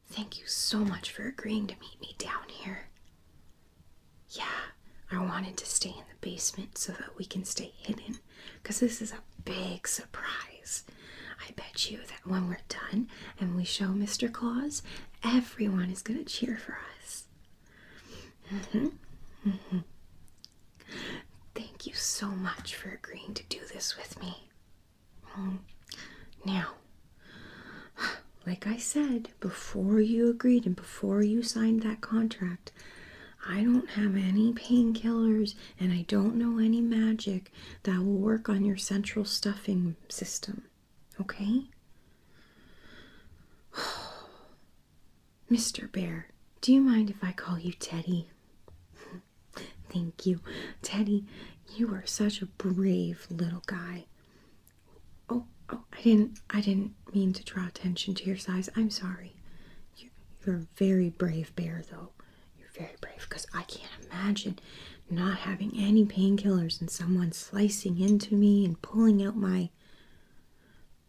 thank you so much for agreeing to meet me down here. Yeah, I wanted to stay in the basement so that we can stay hidden, because this is a big surprise. I bet you that when we're done and we show Mr. Claus, everyone is going to cheer for us. Thank you so much for agreeing to do this with me. Now, like I said, before you agreed and before you signed that contract, I don't have any painkillers and I don't know any magic that will work on your central stuffing system. Okay? Mr. Bear, do you mind if I call you Teddy? Thank you. Teddy, you are such a brave little guy. Oh, I didn't mean to draw attention to your size. I'm sorry. You're a very brave bear, though. You're very brave, because I can't imagine not having any painkillers and someone slicing into me and pulling out my...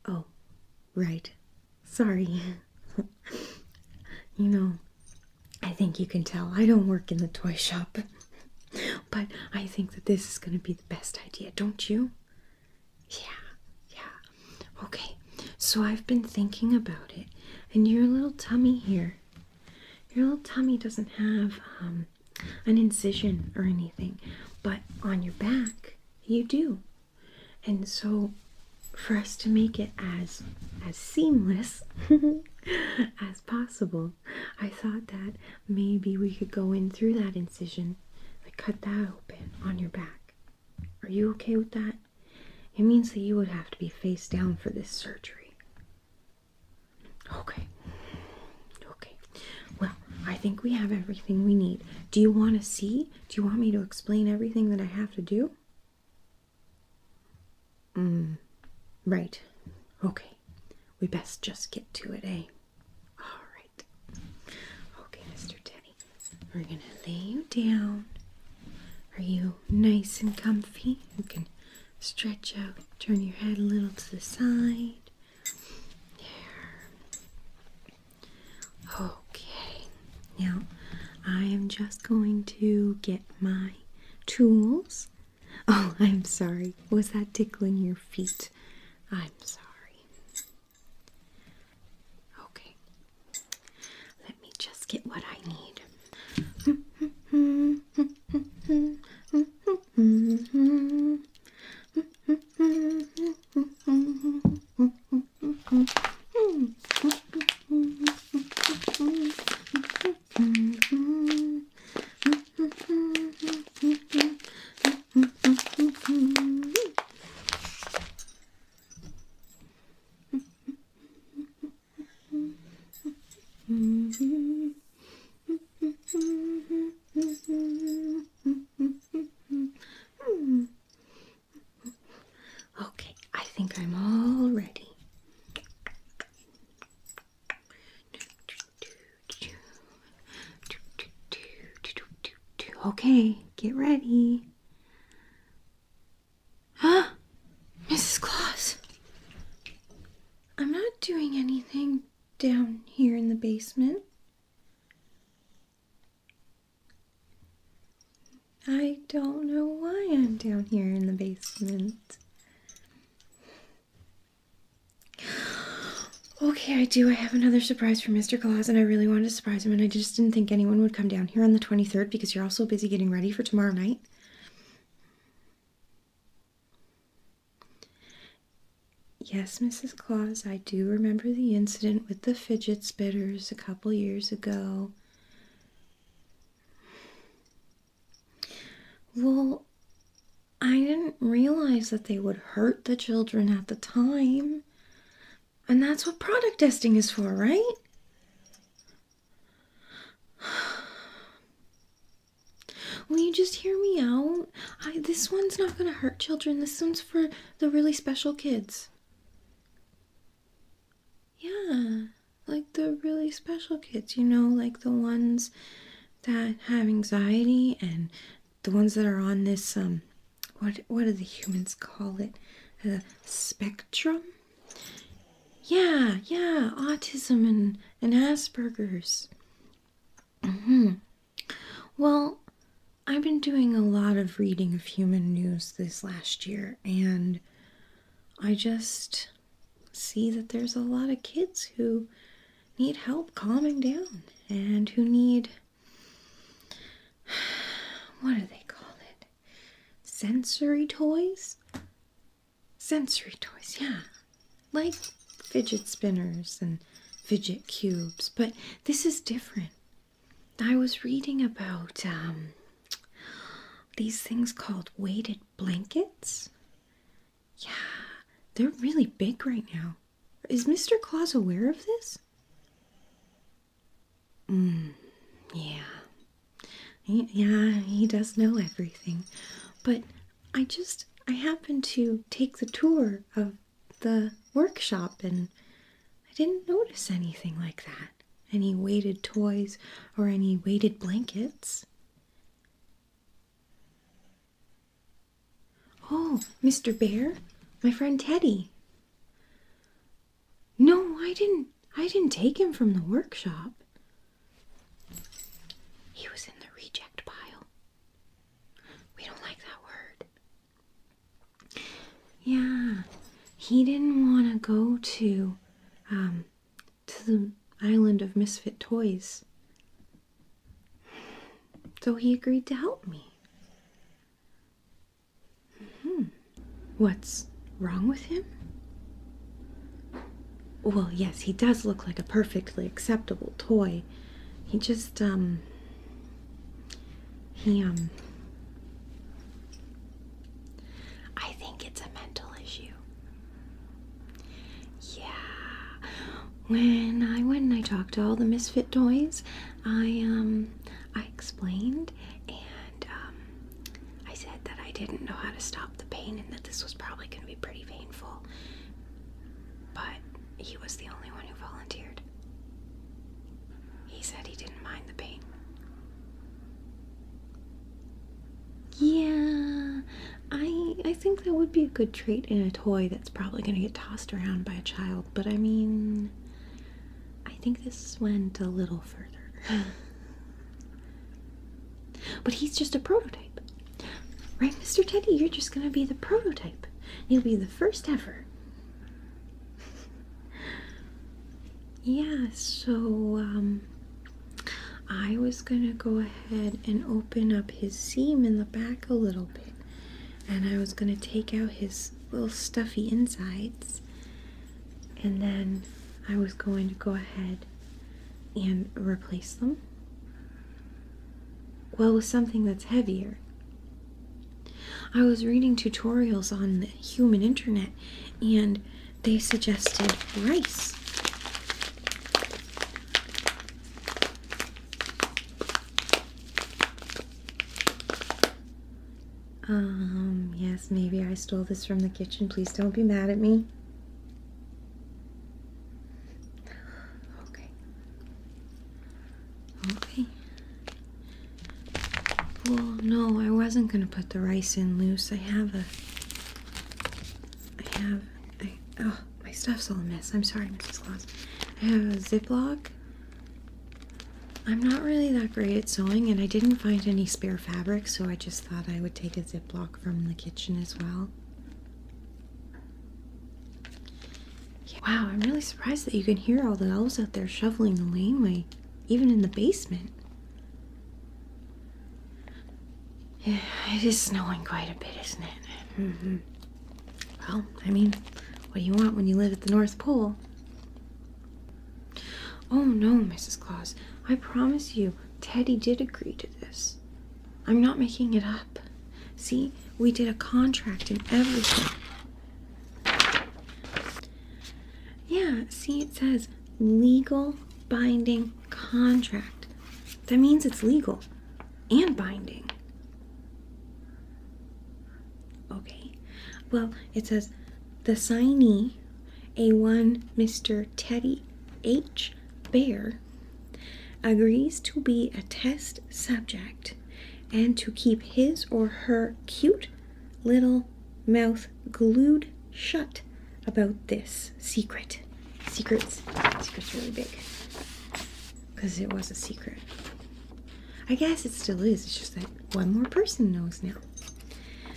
Oh, right. Sorry. You know, I think you can tell I don't work in the toy shop. But I think that this is going to be the best idea, don't you? Yeah. Okay, so I've been thinking about it, and your little tummy here, your little tummy doesn't have an incision or anything, but on your back, you do. And so, for us to make it as seamless as possible, I thought that maybe we could go in through that incision, like cut that open on your back. Are you okay with that? It means that you would have to be face down for this surgery. Okay. Well, I think we have everything we need. Do you want to see? Do you want me to explain everything that I have to do? Right. Okay. We best just get to it, eh? All right. Okay, Mr. Teddy. We're going to lay you down. Are you nice and comfy? You can stretch out, turn your head a little to the side. There. Okay. Now, I am just going to get my tools. Oh, I'm sorry. Was that tickling your feet? I'm sorry. Okay. Let me just get what I need. Okay, I think I'm all ready. Okay, get ready. Huh? Mrs. Claus. I'm not doing anything down here in the basement. I don't know why I'm down here in the basement. Okay, I do. I have another surprise for Mr. Claus, and I really wanted to surprise him, and I just didn't think anyone would come down here on the 23rd because you're all so busy getting ready for tomorrow night. Yes, Mrs. Claus, I do remember the incident with the fidget spinners a couple years ago. Well, I didn't realize that they would hurt the children at the time. And that's what product testing is for, right? Will you just hear me out? This one's not going to hurt children. This one's for the really special kids. Yeah, like the really special kids, you know, like the ones that have anxiety and the ones that are on this, what do the humans call it? Spectrum? Yeah, autism and Asperger's. Well, I've been doing a lot of reading of human news this last year, and I just see that there's a lot of kids who need help calming down and who need, what do they call it? Sensory toys? Sensory toys, yeah. Like fidget spinners and fidget cubes, but this is different. I was reading about these things called weighted blankets. Yeah, they're really big right now. Is Mr. Claus aware of this? Yeah. He does know everything. But I happened to take the tour of the workshop and I didn't notice anything like that. Any weighted toys or any weighted blankets. Oh, Mr. Bear, my friend Teddy. No, I didn't take him from the workshop. He was in the reject pile. We don't like that word. Yeah, he didn't want to go to the island of misfit toys. So he agreed to help me. What's wrong with him? Well, yes, he does look like a perfectly acceptable toy. He just, I think it's a mental issue. Yeah. When I went and I talked to all the misfit toys, I explained and I said that I didn't know how to stop the pain and that this was probably going to be pretty painful. But he was the only one who volunteered. He said he didn't mind the pain. Yeah, I think that would be a good trait in a toy that's probably going to get tossed around by a child, but I mean, I think this went a little further. But he's just a prototype. Right, Mr. Teddy? You're just going to be the prototype. You'll be the first ever. Yeah, so, I was going to go ahead and open up his seam in the back a little bit. And I was going to take out his little stuffy insides. And then I was going to go ahead and replace them. Well, with something that's heavier. I was reading tutorials on the human internet and they suggested rice. Yes, maybe I stole this from the kitchen. Please don't be mad at me. Okay. Well, no, I wasn't gonna put the rice in loose. Oh, my stuff's all a mess. I'm sorry, Mrs. Claus. I have a Ziploc. I'm not really that great at sewing, and I didn't find any spare fabric, so I just thought I would take a Ziploc from the kitchen as well. Yeah, wow, I'm really surprised that you can hear all the elves out there shoveling the laneway, even in the basement. Yeah, it is snowing quite a bit, isn't it? Well, I mean, what do you want when you live at the North Pole? Oh no, Mrs. Claus. I promise you, Teddy did agree to this. I'm not making it up. See, we did a contract and everything. Yeah, see, it says legal binding contract. That means it's legal and binding. Okay, well, it says the signee, A1 Mr. Teddy H. Bear, agrees to be a test subject and to keep his or her cute little mouth glued shut about this secret. Secret's really big. Because it was a secret. I guess it still is. It's just that one more person knows now.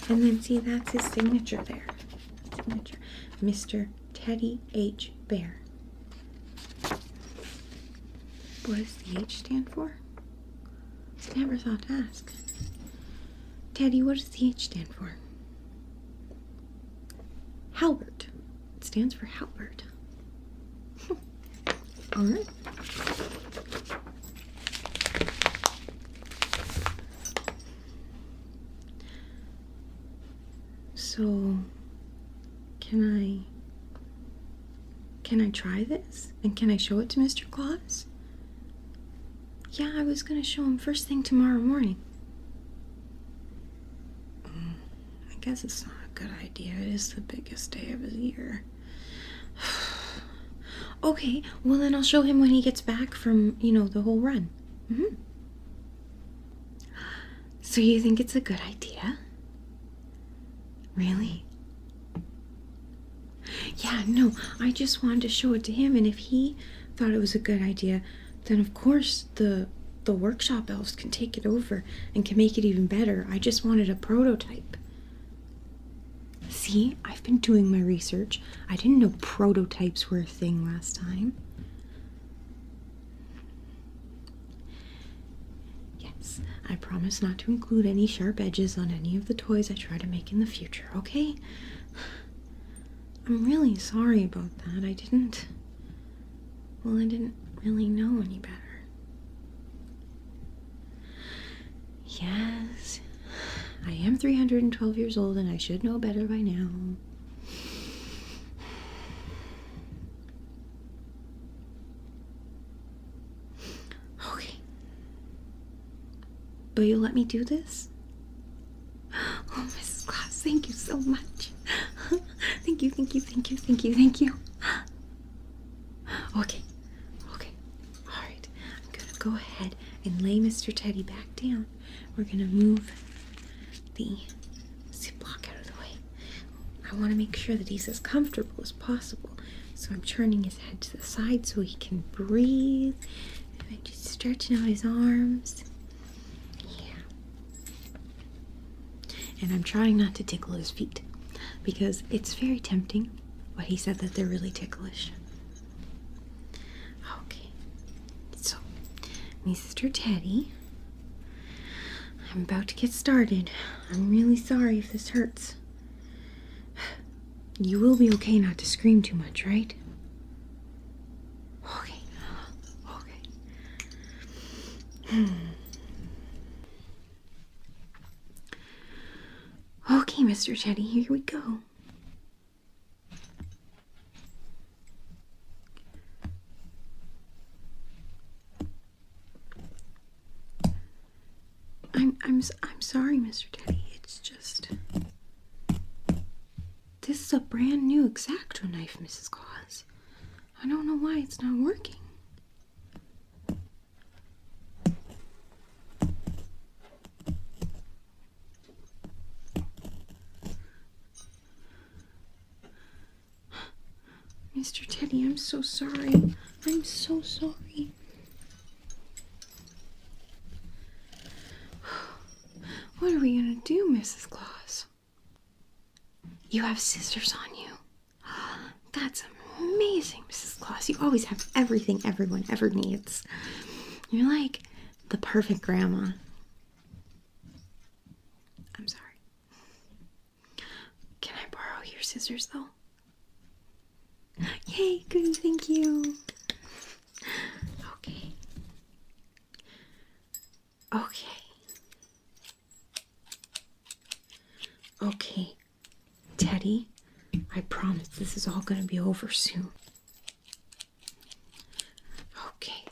And then see, that's his signature there. Signature. Mr. Teddy H. Bear. What does the H stand for? Never thought to ask. Teddy, what does the H stand for? Halbert. It stands for Halbert. Alright. So, can I try this? And can I show it to Mr. Claus? Yeah, I was gonna show him first thing tomorrow morning. I guess it's not a good idea. It is the biggest day of the year. Okay, well then I'll show him when he gets back from, the whole run. So you think it's a good idea? Really? Yeah, no, I just wanted to show it to him, and if he thought it was a good idea, then of course the workshop elves can take it over and can make it even better. I just wanted a prototype. See, I've been doing my research. I didn't know prototypes were a thing last time. Yes, I promise not to include any sharp edges on any of the toys I try to make in the future, okay? I'm really sorry about that. I didn't really know any better. Yes, I am 312 years old and I should know better by now. Okay. But you'll let me do this? Oh, Mrs. Claus, thank you so much. Thank you. Okay. All right. I'm going to go ahead and lay Mr. Teddy back down. We're going to move the ziplock out of the way. I want to make sure that he's as comfortable as possible. So I'm turning his head to the side so he can breathe. And I'm just stretching out his arms. Yeah. And I'm trying not to tickle his feet because it's very tempting, but he said that they're really ticklish. Okay. So, Mr. Teddy, I'm about to get started. I'm really sorry if this hurts. You will be okay not to scream too much, right? Okay. Okay, Mr. Teddy, here we go. I'm sorry, Mr. Teddy. It's just this is a brand new X-Acto knife, Mrs. Claus. I don't know why it's not working. Mr. Teddy, I'm so sorry. I'm so sorry. What are we gonna do, Mrs. Claus? You have scissors on you. That's amazing, Mrs. Claus. You always have everything everyone ever needs. You're like the perfect grandma. I'm sorry. Can I borrow your scissors, though? Yay, good, thank you. Okay. Okay, Teddy, I promise this is all going to be over soon. Okay,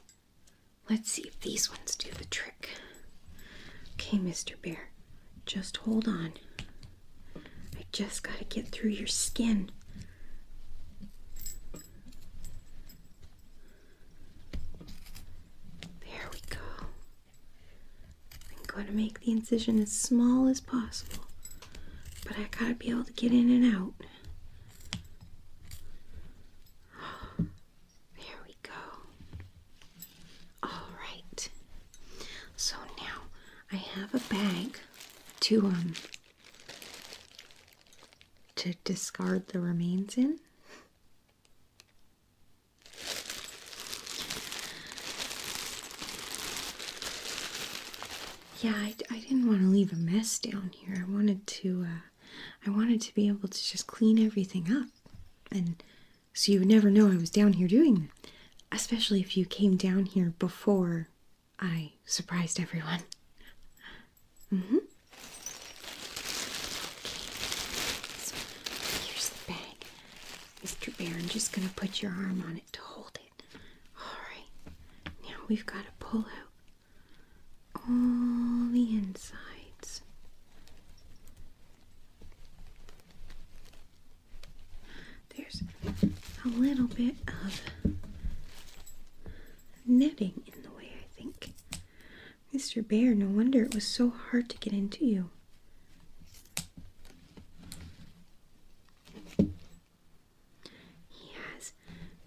let's see if these ones do the trick. Okay, Mr. Bear, just hold on. I just got to get through your skin. There we go. I'm going to make the incision as small as possible. But I gotta be able to get in and out. have a bag to discard the remains in. Yeah, I didn't want to leave a mess down here. I wanted to be able to just clean everything up, and so you would never know I was down here doing that. Especially if you came down here before I surprised everyone. Mm-hmm. Okay. So here's the bag. Mr. Bear, I'm just gonna put your arm on it to hold it. Alright. Now we've got to pull out all the insides. There's a little bit of netting in the way, I think. Mr. Bear, no wonder it was so hard to get into you.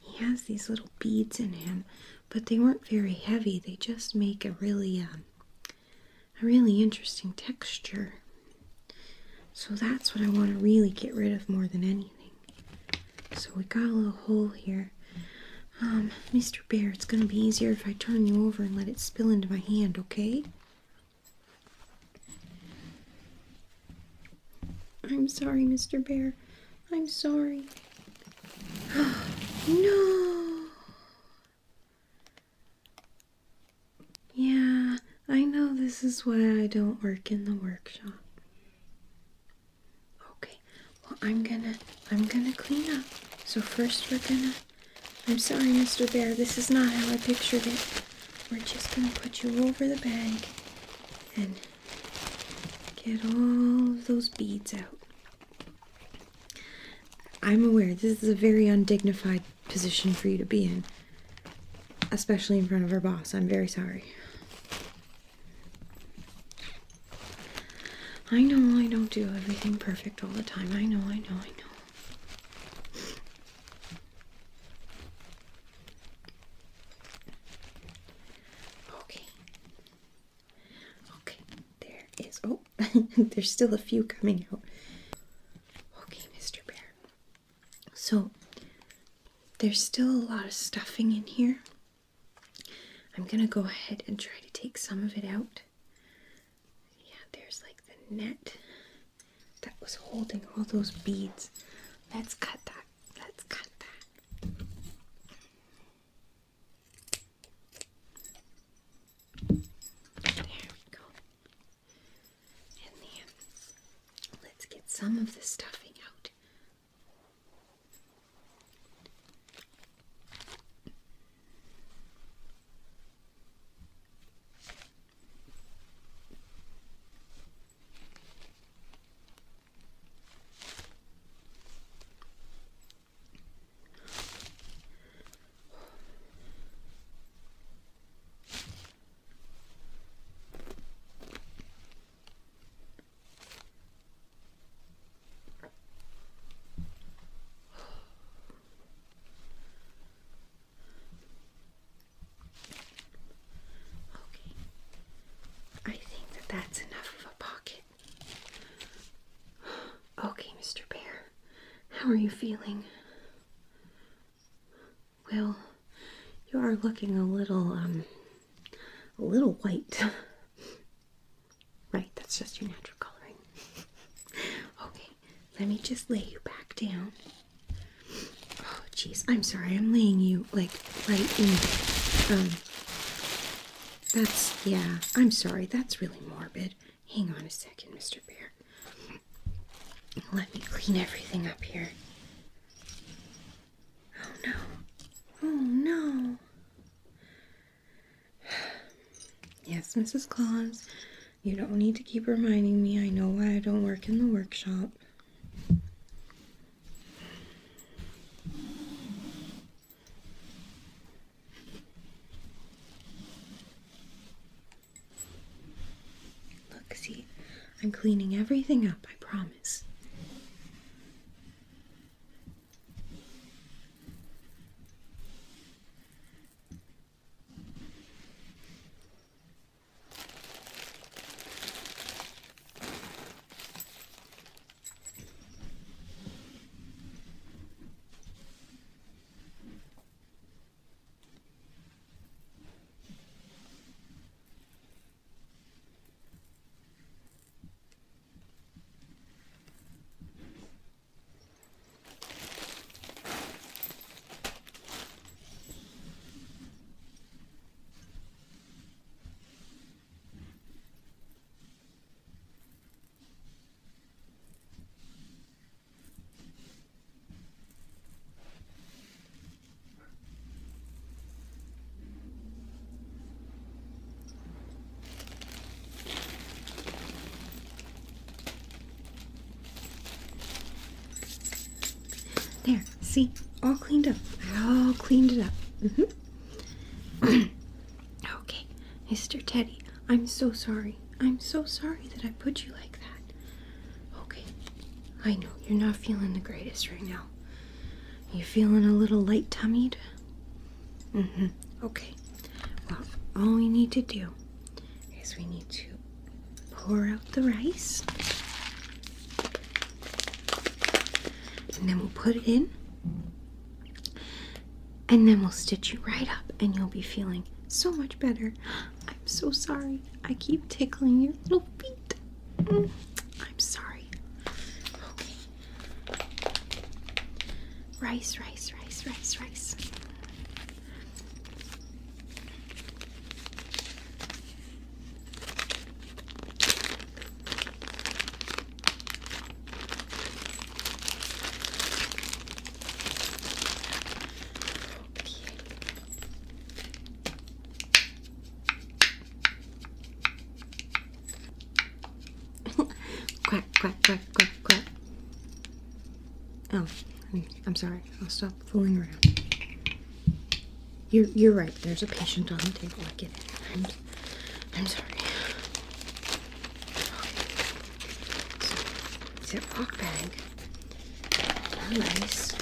He has these little beads in him, but they weren't very heavy. They just make a really interesting texture. So that's what I want to really get rid of more than anything. So we got a little hole here. Mr. Bear, it's going to be easier if I turn you over and let it spill into my hand, okay? I'm sorry, Mr. Bear. I'm sorry. No! Yeah, I know this is why I don't work in the workshop. Okay, well, I'm gonna clean up. So first I'm sorry, Mr. Bear, this is not how I pictured it. We're just gonna put you over the bag and get all of those beads out. I'm aware this is a very undignified position for you to be in, especially in front of our boss. I'm very sorry. I know I don't do everything perfect all the time. I know. Okay, there is, oh, there's still a few coming out. Okay, Mr. Bear. So, there's still a lot of stuffing in here. I'm gonna go ahead and try to take some of it out. Yeah, there's like the net that was holding all those beads. Let's cut that. There we go. And then let's get some of the stuffing out. That's enough of a pocket. Okay, Mr. Bear, how are you feeling? Well, you are looking a little white. Right, that's just your natural coloring. Okay, let me just lay you back down. Oh, jeez, I'm sorry, I'm laying you, like, right in, yeah, I'm sorry, that's really morbid. Hang on a second, Mr. Bear. Let me clean everything up here. Oh no. Oh no. Yes, Mrs. Claus, you don't need to keep reminding me. I know why I don't work in the workshop. See, I'm cleaning everything up, I promise. There, see? All cleaned up. I all cleaned it up. Okay, Mr. Teddy, I'm so sorry. I'm so sorry that I put you like that. Okay, I know you're not feeling the greatest right now. You feeling a little light-tummied? Okay. Well, all we need to do is we need to pour out the rice. And then we'll put it in. And then we'll stitch you right up and you'll be feeling so much better. I'm so sorry. I keep tickling your little feet. I'm sorry. Okay. Rice, rice, rice, rice, rice. Quack, quack, quack, quack, quack. Oh, I'm sorry. I'll stop fooling around. You're right. There's a patient on the table. I get it. I'm sorry. Okay. So, Ziploc bag. Rice.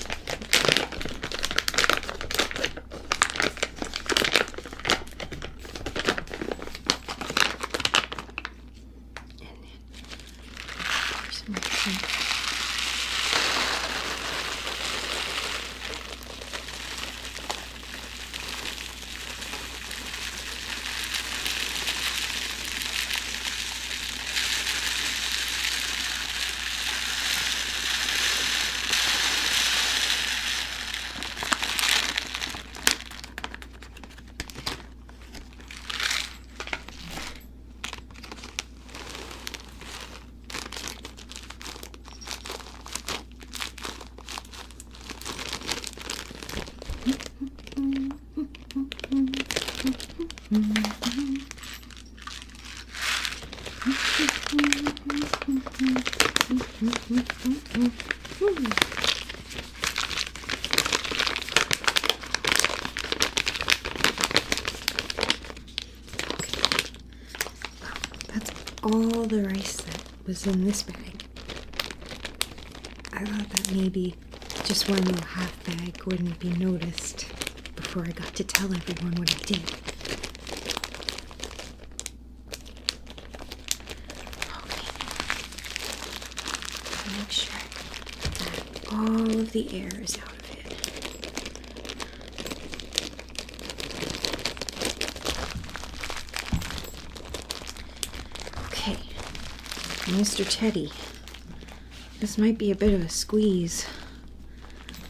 That's all the rice that was in this bag. I thought that maybe just one little half bag wouldn't be noticed before I got to tell everyone what I did. Okay. Make sure that all of the air is out of it. Okay, Mr. Teddy, this might be a bit of a squeeze.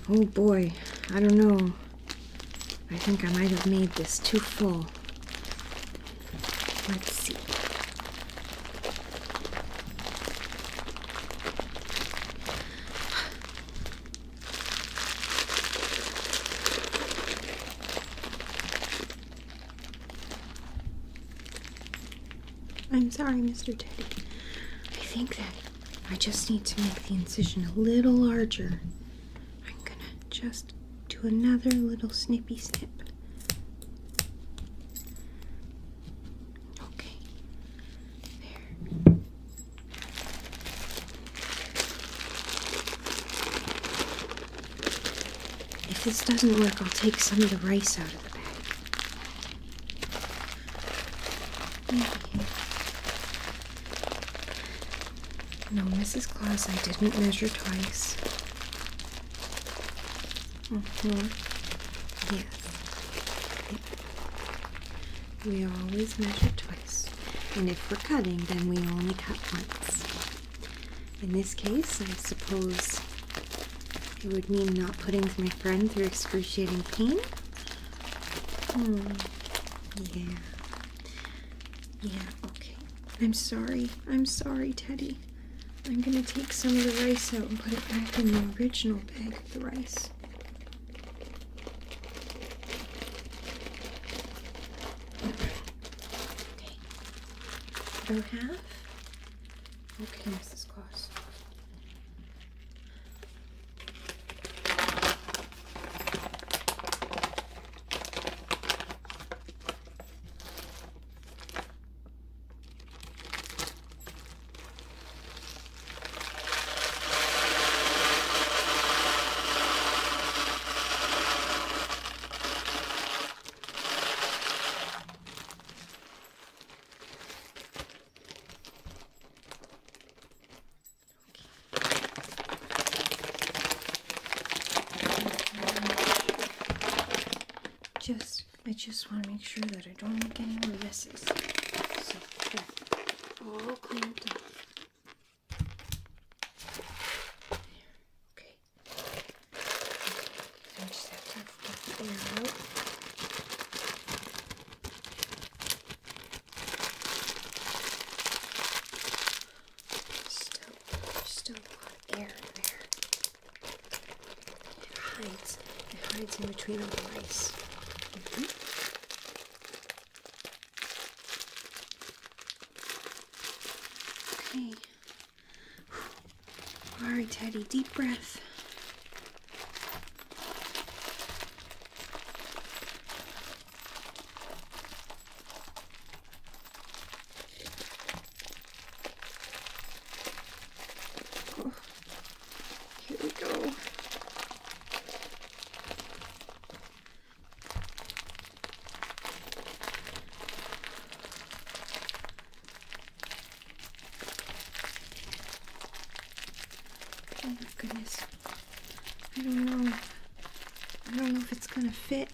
Oh boy, I don't know. I think I might have made this too full. Let's see. I'm sorry, Mr. Teddy. I think that I just need to make the incision a little larger. I'm gonna just do another little snippy snip. Okay. There. If this doesn't work, I'll take some of the rice out of the bag. Okay. No, Mrs. Claus, I didn't measure twice. Yes. We always measure twice. And if we're cutting, then we only cut once. In this case, I suppose it would mean not putting my friend through excruciating pain. Yeah. Yeah, okay. I'm sorry, Teddy. I'm gonna take some of the rice out and put it back in the original bag of the rice. Okay. About half? Okay, Mrs. Claus. I just want to make sure that I don't make any more messes. So there, all cleaned up. Okay. I just have to get the air out. Still a lot of air in there. It hides in between all the rice. Okay. Alright, Teddy, deep breath. Oh, here we go. Oh my goodness. I don't know. I don't know if it's gonna fit.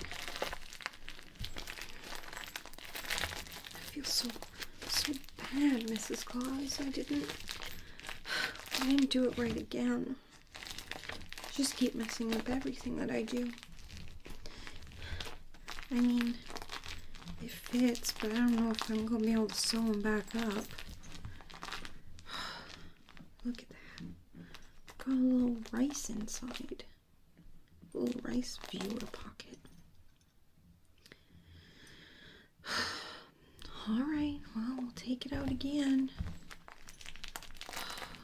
I feel so bad, Mrs. Claus. I didn't do it right again. I just keep messing up everything that I do. I mean, it fits, but I don't know if I'm gonna be able to sew them back up. Look at that. Got a little rice inside. A little rice viewer pocket. Alright, well, we'll take it out again.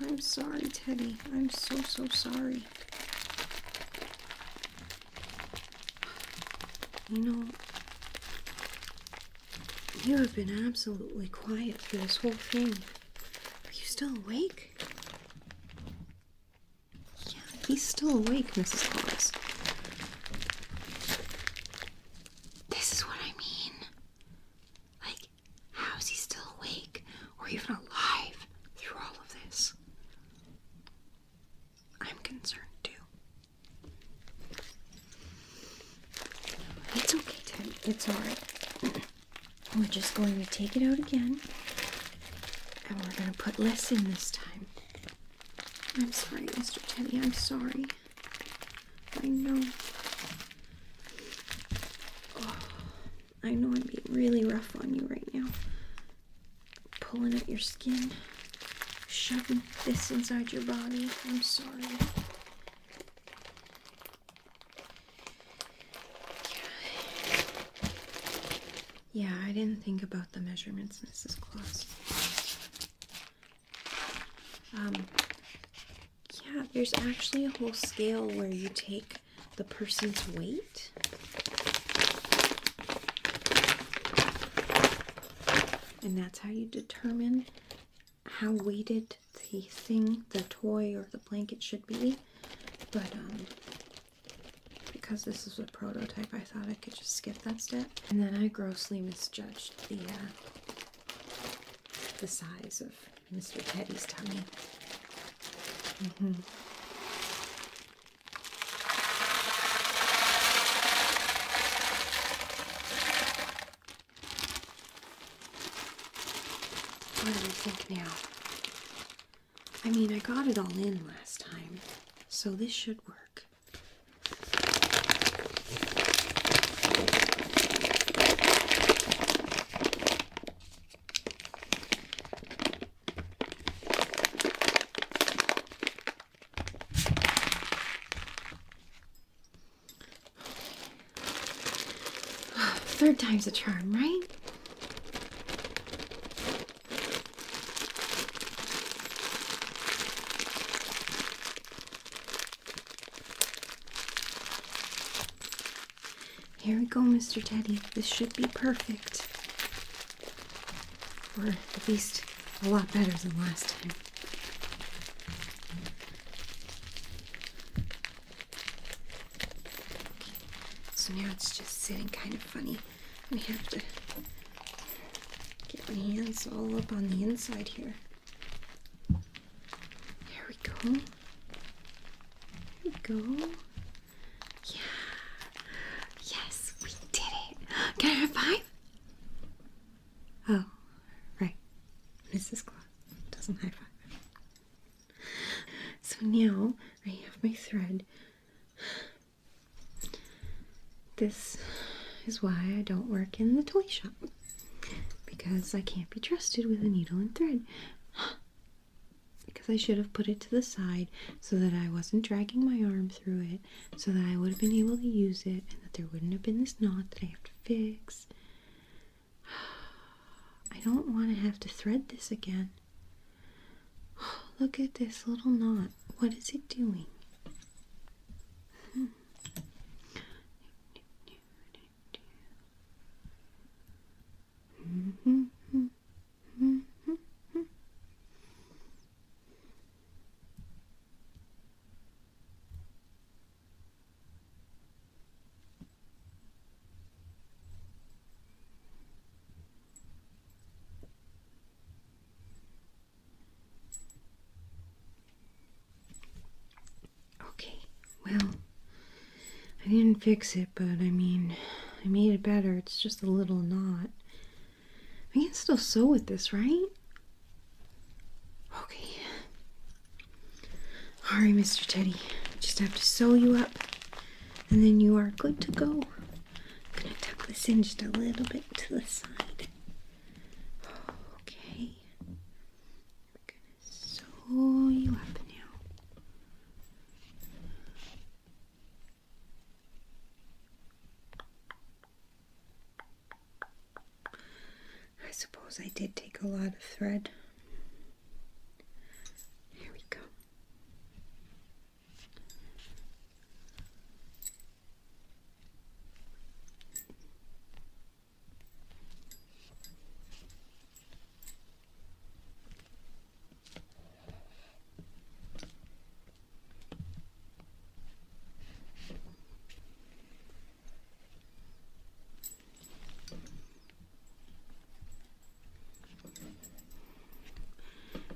I'm sorry, Teddy. I'm so sorry. You know, you have been absolutely quiet through this whole thing. Are you still awake? Yeah, he's still awake, Mrs. Claus. This is what I mean. Like, how is he still awake or even alive through all of this? I'm concerned too. It's okay, Teddy. It's alright. We're just going to take it out again. And we're going to put less in this time. I'm sorry, Mr. Teddy. I'm sorry. I know. Oh, I know I'm being really rough on you right now. Pulling at your skin. Shoving this inside your body. I'm sorry. Yeah, I didn't think about the measurements, Mrs. Claus. Yeah, there's actually a whole scale where you take the person's weight. And that's how you determine how weighted the toy or the blanket should be. But, because this is a prototype, I thought I could just skip that step. And then I grossly misjudged the size of Mr. Teddy's tummy. What do you think now? I mean, I got it all in last time, so this should work. Third time's a charm, right? Here we go, Mr. Teddy. This should be perfect. Or at least a lot better than last time. So now it's just sitting kind of funny. I have to get my hands all up on the inside here. There we go. There we go. Yeah. Yes, we did Can I have 5? Oh, right. Mrs. Claus doesn't high five. So now I have my thread. This is why I don't work in the toy shop. Because I can't be trusted with a needle and thread. Because I should have put it to the side so that I wasn't dragging my arm through it, so that I would have been able to use it, and that there wouldn't have been this knot that I have to fix. I don't want to have to thread this again. Look at this little knot. What is it doing? Okay, well, I didn't fix it, but I mean, I made it better. It's just a little knot. I can still sew with this, right? Okay. Alright, Mr. Teddy. Just have to sew you up, and then you are good to go. I'm gonna tuck this in just a little bit to the side. Okay. I'm gonna sew you up now. I suppose I did take a lot of thread. Here we go.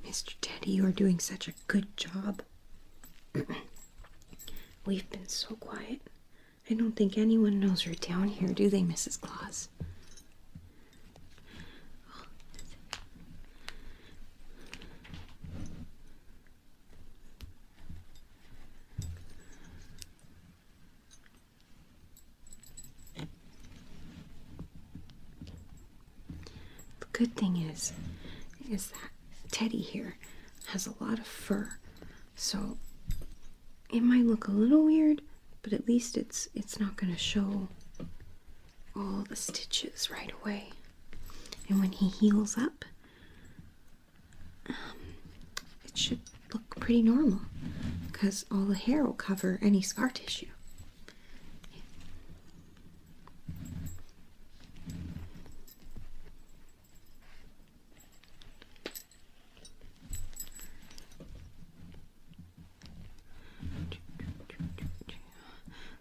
Mr. Teddy, you're doing such a good job. We've been so quiet. I don't think anyone knows we're down here, do they, Mrs. Claus? The good thing is that Teddy here has a lot of fur, so it might look a little weird, but at least it's not going to show all the stitches right away. And when he heals up, it should look pretty normal, because all the hair will cover any scar tissue.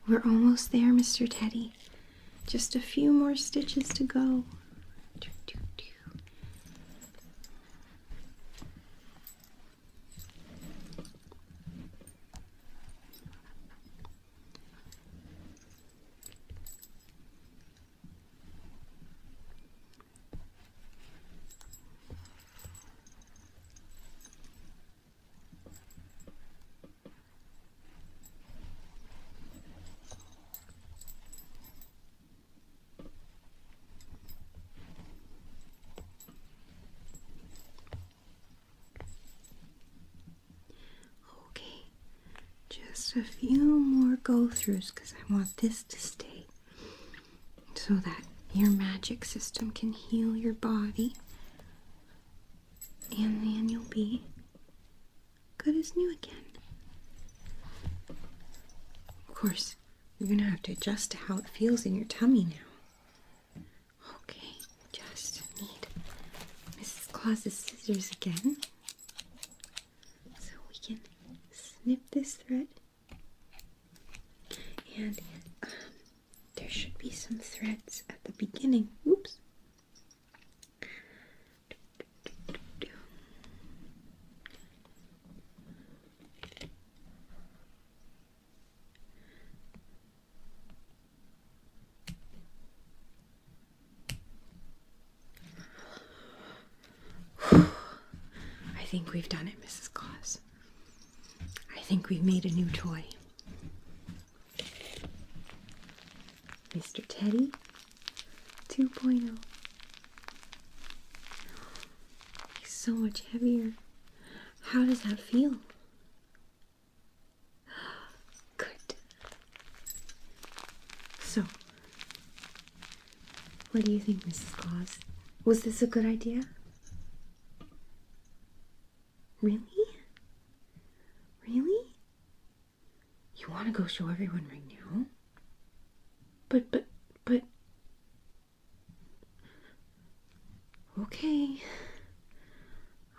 We're almost there, Mr. Teddy. Just a few more stitches to go. Just a few more go-throughs because I want this to stay so that your magic system can heal your body, and then you'll be good as new again. Of course, you're gonna have to adjust to how it feels in your tummy now. Okay, just need Mrs. Claus's scissors again so we can snip this thread. And there should be some threads at the beginning. Oops. think we've done it, Mrs. Claus. I think we've made a new toy. Mr. Teddy 2.0. He's so much heavier. How does that feel? Good. So, what do you think, Mrs. Claus? Was this a good idea? Really? Really? You want to go show everyone right now? But... Okay.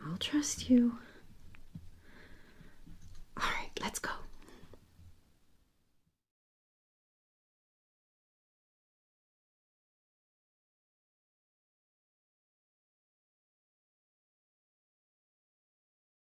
I'll trust you.